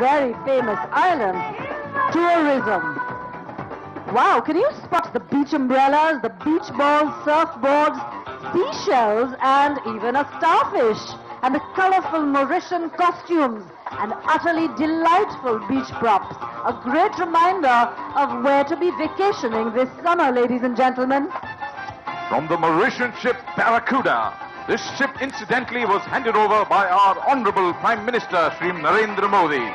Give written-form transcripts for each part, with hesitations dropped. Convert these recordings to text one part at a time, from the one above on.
very famous island. Tourism. Wow, can you spot the beach umbrellas, the beach balls, surfboards, seashells, and even a starfish? And the colorful Mauritian costumes and utterly delightful beach props. A great reminder of where to be vacationing this summer, ladies and gentlemen. From the Mauritian ship Barracuda. This ship incidentally was handed over by our Honorable Prime Minister, Shri Narendra Modi.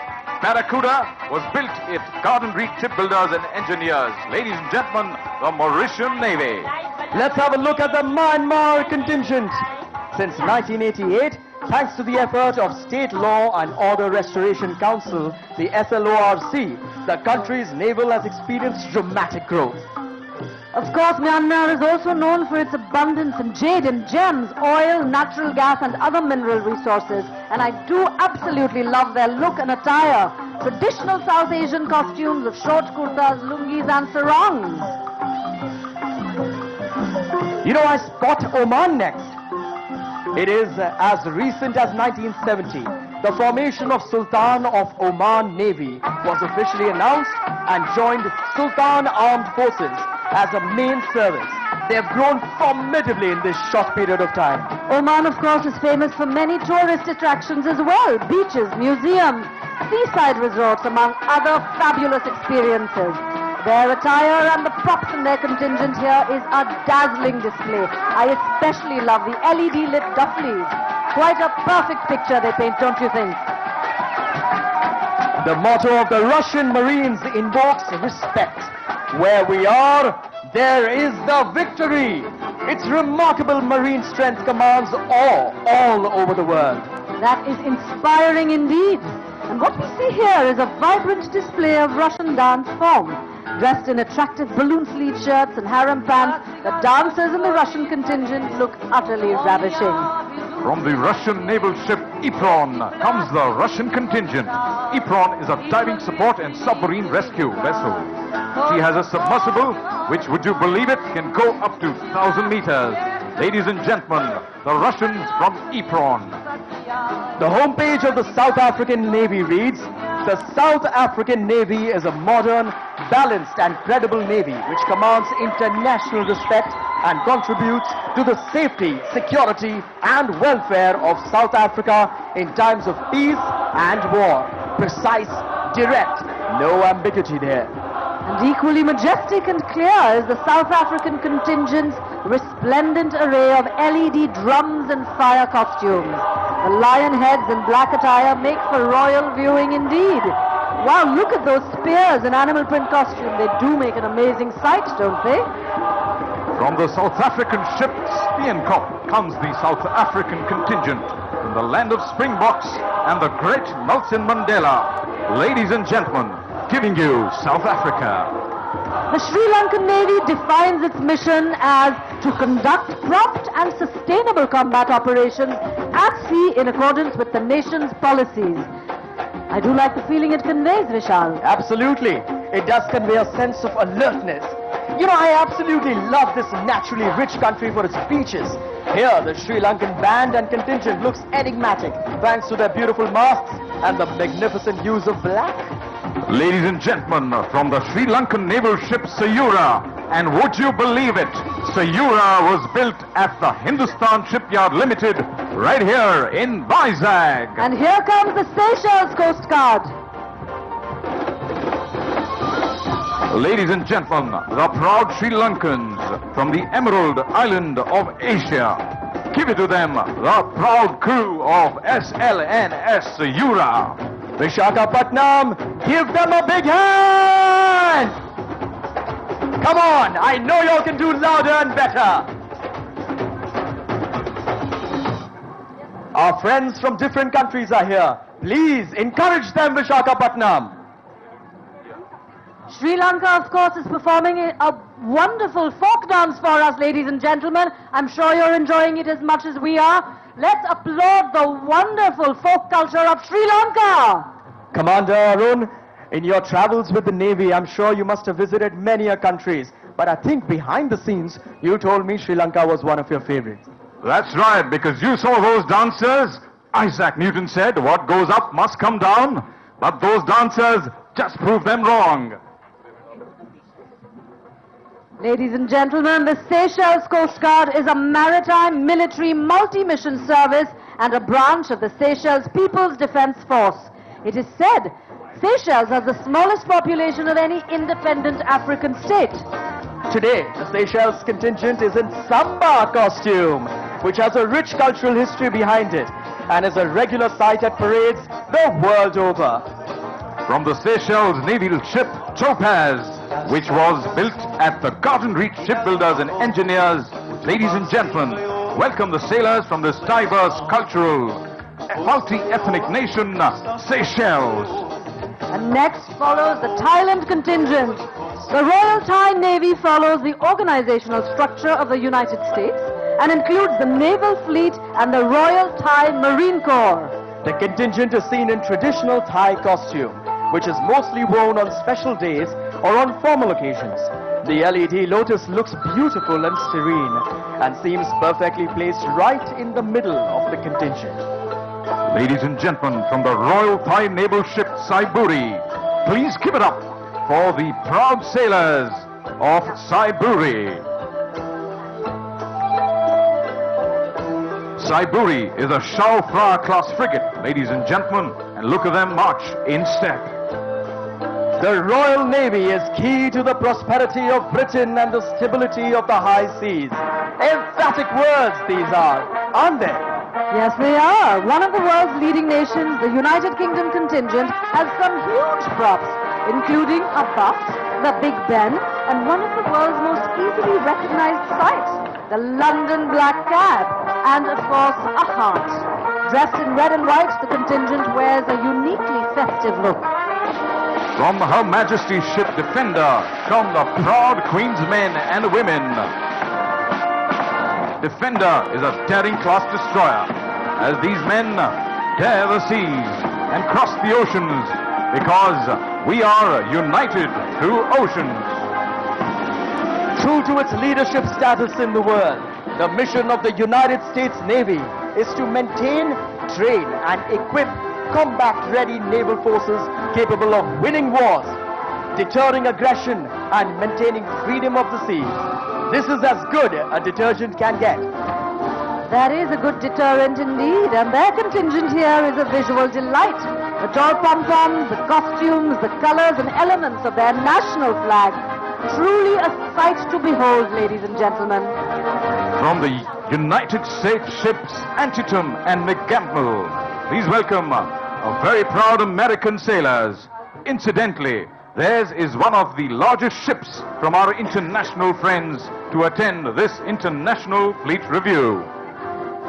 Barracuda was built at Garden Reef Shipbuilders and Engineers. Ladies and gentlemen, the Mauritian Navy. Let's have a look at the Myanmar contingent. Since 1988, thanks to the effort of State Law and Order Restoration Council, the SLORC, the country's naval has experienced dramatic growth. Of course, Myanmar is also known for its abundance in jade and gems, oil, natural gas and other mineral resources. And I do absolutely love their look and attire. Traditional South Asian costumes of short kurtas, lungis and sarongs. You know, I spot Oman next. It is as recent as 1970. The formation of Sultan of Oman Navy was officially announced and joined Sultan Armed Forces as a main service. They have grown formidably in this short period of time. Oman, of course, is famous for many tourist attractions as well. Beaches, museums, seaside resorts, among other fabulous experiences. Their attire and the props in their contingent here is a dazzling display. I especially love the LED lit dufflies. Quite a perfect picture they paint, don't you think? The motto of the Russian Marines invokes respect. Where we are, there is the victory. Its remarkable marine strength commands awe all over the world. That is inspiring indeed. And what we see here is a vibrant display of Russian dance form. Dressed in attractive balloon sleeve shirts and harem pants, the dancers in the Russian contingent look utterly ravishing. From the Russian naval ship Ypron comes the Russian contingent. Ypron is a diving support and submarine rescue vessel. She has a submersible which, would you believe it, can go up to 1,000 meters. Ladies and gentlemen, the Russians from Ypron. The homepage of the South African Navy reads, "The South African Navy is a modern, balanced and credible navy which commands international respect and contributes to the safety, security and welfare of South Africa in times of peace and war." Precise, direct, no ambiguity there. And equally majestic and clear is the South African contingent's resplendent array of LED drums and fire costumes. The lion heads and black attire make for royal viewing indeed. Wow, look at those spears in animal print costume. They do make an amazing sight, don't they? From the South African ship Steenkop comes the South African contingent from the land of Springboks and the great Nelson Mandela. Ladies and gentlemen, giving you South Africa. The Sri Lankan Navy defines its mission as to conduct prompt and sustainable combat operations at sea in accordance with the nation's policies. I do like the feeling it conveys, Vishal. Absolutely. It does convey a sense of alertness. You know, I absolutely love this naturally rich country for its beaches. Here, the Sri Lankan band and contingent looks enigmatic thanks to their beautiful masts and the magnificent use of black. Ladies and gentlemen, from the Sri Lankan naval ship Sayura, and would you believe it, Sayura was built at the Hindustan Shipyard Limited right here in Vizag. And here comes the Seychelles Coast Guard. Ladies and gentlemen, the proud Sri Lankans from the Emerald Island of Asia. Give it to them, the proud crew of SLNS Sayura. Visakhapatnam, give them a big hand! Come on, I know y'all can do louder and better. Our friends from different countries are here. Please encourage them, Visakhapatnam. Sri Lanka, of course, is performing a wonderful folk dance for us, ladies and gentlemen. I'm sure you're enjoying it as much as we are. Let's applaud the wonderful folk culture of Sri Lanka. Commander Arun, in your travels with the Navy, I'm sure you must have visited many countries. But I think behind the scenes, you told me Sri Lanka was one of your favorites. That's right, because you saw those dancers. Isaac Newton said, what goes up must come down. But those dancers just prove them wrong. Ladies and gentlemen, the Seychelles Coast Guard is a maritime military multi-mission service and a branch of the Seychelles People's Defence Force. It is said Seychelles has the smallest population of any independent African state. Today, the Seychelles contingent is in Samba costume, which has a rich cultural history behind it and is a regular sight at parades the world over. From the Seychelles naval ship Topaz, which was built at the Garden Reach Shipbuilders and Engineers, ladies and gentlemen, welcome the sailors from this diverse cultural, multi-ethnic nation, Seychelles. And next follows the Thailand contingent. The Royal Thai Navy follows the organizational structure of the United States and includes the Naval Fleet and the Royal Thai Marine Corps. The contingent is seen in traditional Thai costume, which is mostly worn on special days or on formal occasions. The LED lotus looks beautiful and serene and seems perfectly placed right in the middle of the contingent. Ladies and gentlemen, from the Royal Thai naval ship Saiburi, please give it up for the proud sailors of Saiburi. Saiburi is a Shao Fra class frigate, ladies and gentlemen, and look at them march in step. The Royal Navy is key to the prosperity of Britain and the stability of the high seas. Emphatic words these are, aren't they? Yes, they are. One of the world's leading nations, the United Kingdom contingent, has some huge props, including a bus, the Big Ben, and one of the world's most easily recognized sights, the London Black Cab, and of course, a heart. Dressed in red and white, the contingent wears a uniquely festive look. From Her Majesty's ship Defender come the proud Queen's men and women. Defender is a daring class destroyer, as these men dare the seas and cross the oceans, because we are united through oceans. True to its leadership status in the world, the mission of the United States Navy is to maintain, train and equip combat-ready naval forces capable of winning wars, deterring aggression and maintaining freedom of the seas. This is as good a detergent can get. That is a good deterrent indeed, and their contingent here is a visual delight. The tall pom-poms, the costumes, the colors and elements of their national flag. Truly a sight to behold, ladies and gentlemen. From the United States ships Antietam and McGampel, please welcome a very proud American sailors. Incidentally, theirs is one of the largest ships from our international friends to attend this International Fleet Review.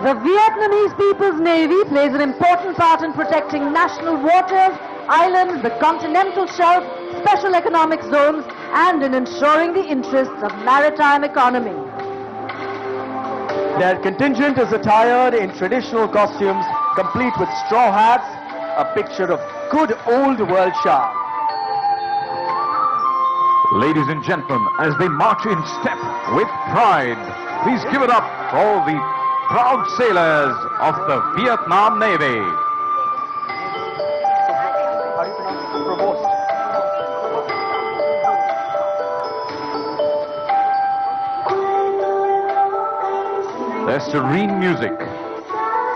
The Vietnamese People's Navy plays an important part in protecting national waters, islands, the continental shelf, special economic zones, and in ensuring the interests of maritime economy. Their contingent is attired in traditional costumes, complete with straw hats, a picture of good old world charm. Ladies and gentlemen, as they march in step with pride, please give it up for all the proud sailors of the Vietnam Navy. Their serene music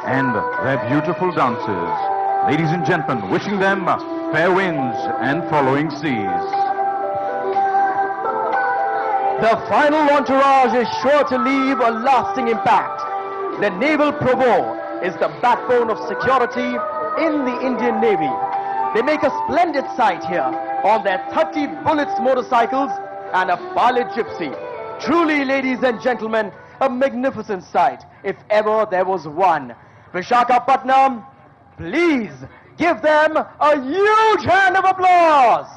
and their beautiful dances. Ladies and gentlemen, wishing them fair winds and following seas. The final entourage is sure to leave a lasting impact. The Naval Provost is the backbone of security in the Indian Navy. They make a splendid sight here on their 30 bullets motorcycles and a pilot gypsy. Truly, ladies and gentlemen, a magnificent sight, if ever there was one. Visakhapatnam, please give them a huge hand of applause.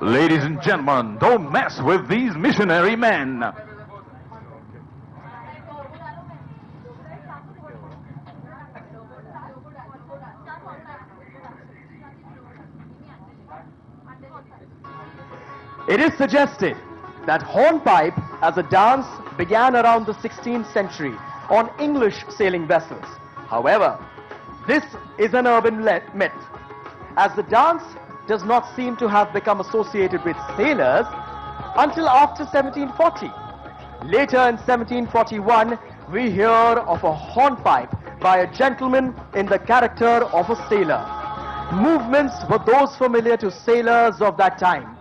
Ladies and gentlemen, don't mess with these missionary men. It is suggested that hornpipe as a dance began around the 16th century on English sailing vessels. However, this is an urban myth, as the dance does not seem to have become associated with sailors until after 1740. Later in 1741, we hear of a hornpipe by a gentleman in the character of a sailor. Movements were those familiar to sailors of that time,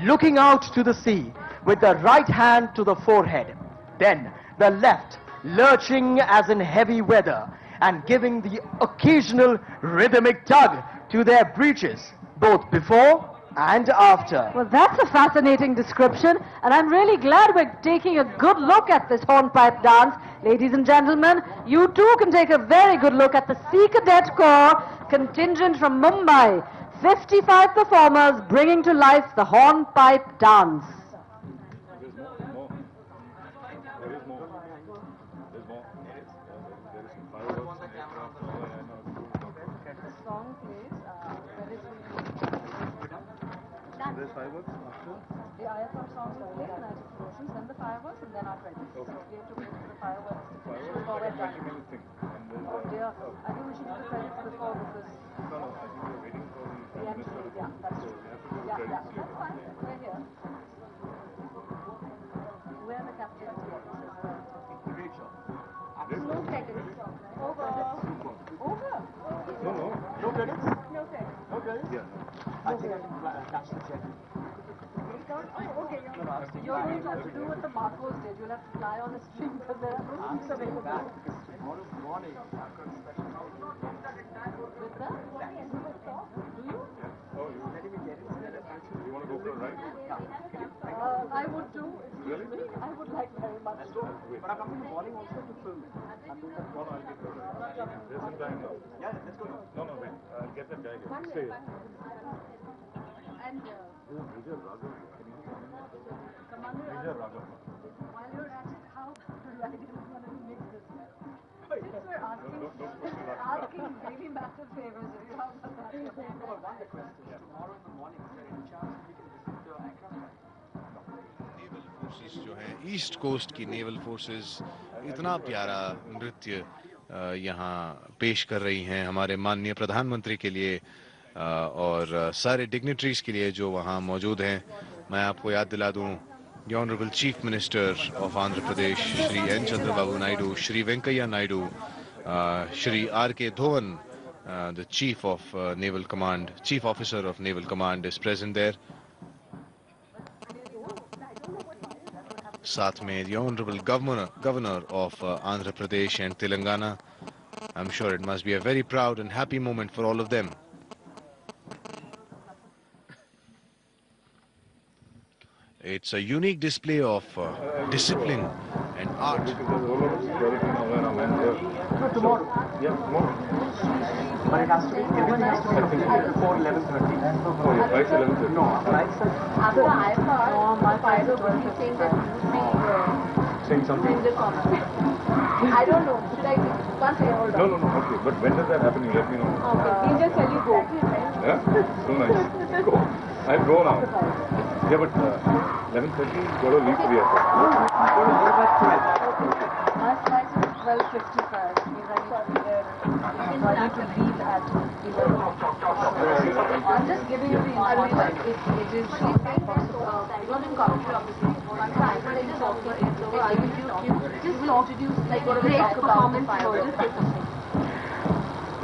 looking out to the sea with the right hand to the forehead, then the left lurching as in heavy weather and giving the occasional rhythmic tug to their breeches, both before and after. Well, that's a fascinating description, and I'm really glad we're taking a good look at this hornpipe dance. Ladies and gentlemen, you too can take a very good look at the Sea Cadet Corps contingent from Mumbai. 55 performers bringing to life the hornpipe dance. There's fireworks after? The IFR songs are played, and I take promotions, then the fireworks, and then our credits. So we have to wait for the fireworks to finish before we're done. Oh dear, I think we should do the credits before because... No, I think we're waiting for the We have to wait, yeah, that's true. Yeah, that's fine, we're here. Where are the captains? Great show. No credits. Over. Over? No. No credits? No credits. No credits? Yeah. I think I can catch the check. Oh, okay, you're going to have to do what the Marcos did. You'll have to fly on a string because there are no seats available. Tomorrow morning, I've got a special With the? Do you? Oh, you want to go for a ride? I would too. Really? I would like very much. But I'm coming in the morning also to film it. No, I'll get the ride. There's some time now. Yeah, let's go. No, wait. I'll get that guy here. Stay. And Major Raghav. Can you come in? Commander, Major Raghav. while you're at it, how right is going to make this? Since we're asking really massive favors, if you have that. One request is tomorrow in the morning, is there any chance we can visit the Acrobatics? Naval forces जो हैं east coast की naval forces इतना प्यारा नृत्य यहाँ पेश कर रही हैं हमारे माननीय प्रधानमंत्री के लिए और सारे डिग्निटरीज के लिए जो वहाँ मौजूद हैं. मैं आपको याद दिला दूं the Honorable Chief Minister of Andhra Pradesh Shri N. Chandrababu Naidu, Shri Venkaiah Naidu, Shri R.K. Dhowan, the Chief of Naval Command, Chief Officer of Naval Command is present there. साथ में the Honorable Governor of Andhra Pradesh and Telangana. I'm sure it must be a very proud and happy moment for all of them. It's a unique display of discipline and art. Tomorrow. Yeah, tomorrow. But it has to be, everything has to be before 11:30. Oh, your flight's 11:30. No, flights are... After IFR, my pilot will be saying that you may Saying something? bring the comment. I don't know. Should I can't say hold on. No. Okay, but when does that happen? You let me know. Okay. He'll just tell you go. Yeah? So nice. Go. I'll go now. Yeah, but 11:30, got to leave for the airport. My flight is 12:55. Means I need to leave at 11. I'm just giving you the information. It is possible. It was in commentary, obviously. One time, but it is also just will introduce like what great performance.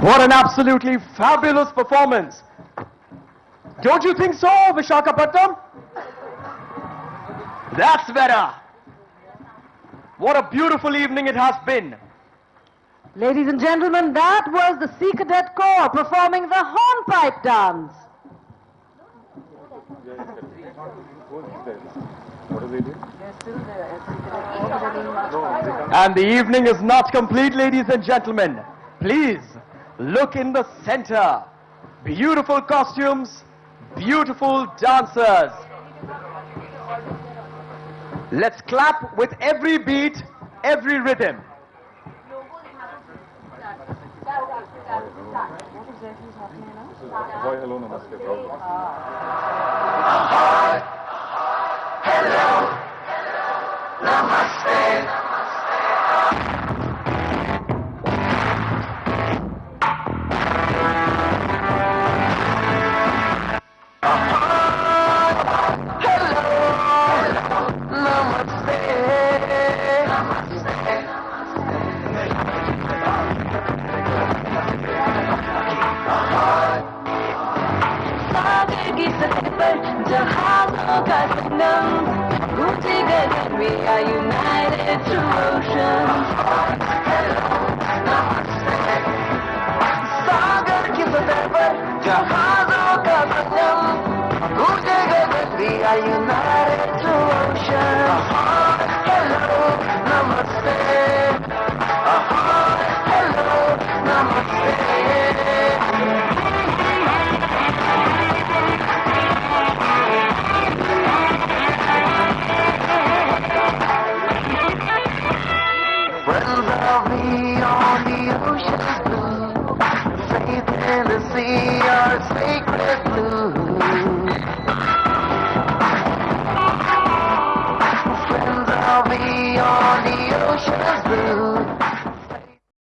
What an absolutely fabulous performance! Don't you think so, Visakhapatnam? That's better! What a beautiful evening it has been! Ladies and gentlemen, that was the Sea Cadet Corps performing the hornpipe dance. What do they do? They're still there. Sea Cadet Corps. And the evening is not complete, ladies and gentlemen. Please, look in the center. Beautiful costumes, beautiful dancers. Let's clap with every beat, every rhythm. What exactly is happening now? This is Ahoy, hello, namaste, bro. की सतह पर जहाजों का संगम, ऊंचे गगन we are united through oceans. सागर की सतह पर जहाजों का संगम, ऊंचे गगन we are united.